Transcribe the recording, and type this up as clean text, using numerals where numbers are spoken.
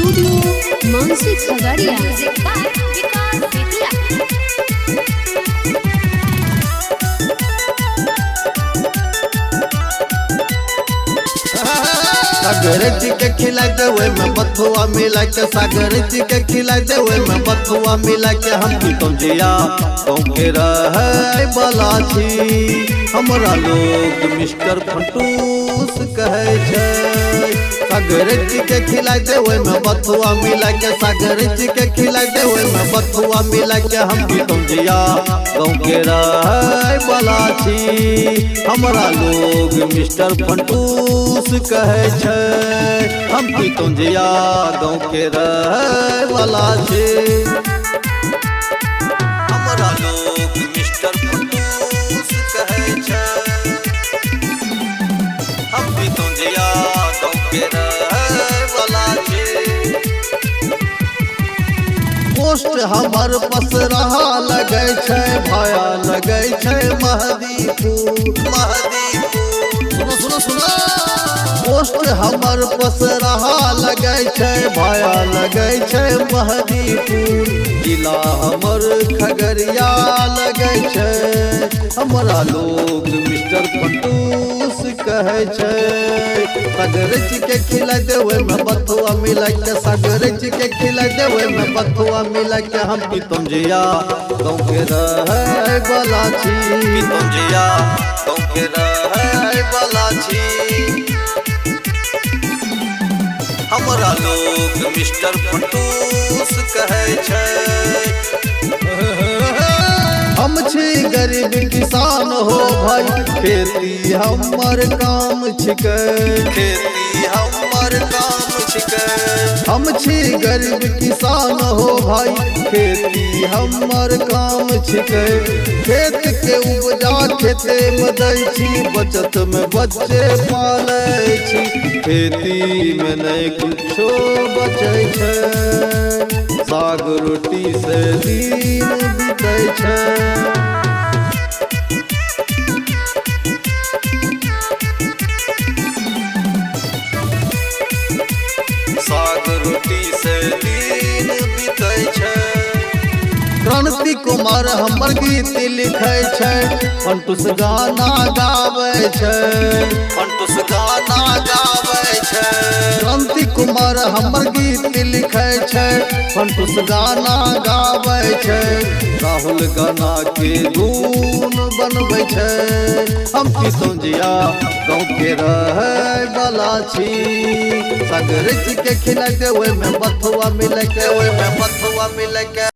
Studio Mansi Khagaria. Music by Vikas Bettiah. Sagar ji के खिला देवे में बथुआ मिला के, सागर जी के खिला देवे में बथुआ मिला के। हम की तो जिया गाँव के रहे वाला छी, हमरा लोग मिस्टर फंटूस कहे छे। सागर जी के खिला देवे में बथुआ मिला के, सागर जी के खिला देवे में बथुआ मिला के। हम की तो जिया गाँव के रहे वाला छी, हमरा लोग मिस्टर फंटूस कहे छे। हम की तो जिया गाँव के रहे वाला छे, हमरा लोग मिस्टर फंटूस कहे छे। हम की तो जिया गाँव के रहे वाला छे। पोस्ट हमर पस रहा लगे छे, भाया लगे छे महदीपुर। सुनो सुनो सुनो, पोस्ट हमर पस रहा लगे छे, भाया लगे छे महदीपुर। जिला हमर खगड़िया लगे छे, हमरा लोग मिस्टर फंटूस कहे छे। सागर जी के खिला देवे में बथुआ मिला के, सागर जी के खिला देवे में बथुआ मिला के। हम की तो जिया गाँव के रहे वाला छी, की तो जिया गाँव के रहे वाला छी। हमरा लोग मिस्टर फंटूस कहे छे। हम छी गरीब किसान हो भाई, खेती हमर काम छिके, खेती हमर काम छिके। हम छी गरीब किसान हो भाई, खेती हमर काम छिके। खेत के उपजा खेते में दै छी, बचत में बच्चे पाले छी। खेती में नहीं कुछो बचे छे, साग रोटी से दिन बीते छे। साग रोटी से दिन बीते छे। क्रांति कुमार हमर गीत लिखे छे, फंटूस गाना गावे छे, फंटूस गाना गावे छे। क्रांति कुमार हमर गीत लिखे छे, फंटूस गाना गावे छे। राहुल गाना के धून बनवे छे। हम की तो जिया गाँव के रहे वाला छी, सागर जी के खिला देवे में बथुआ मिले के, में बथुआ मिले के।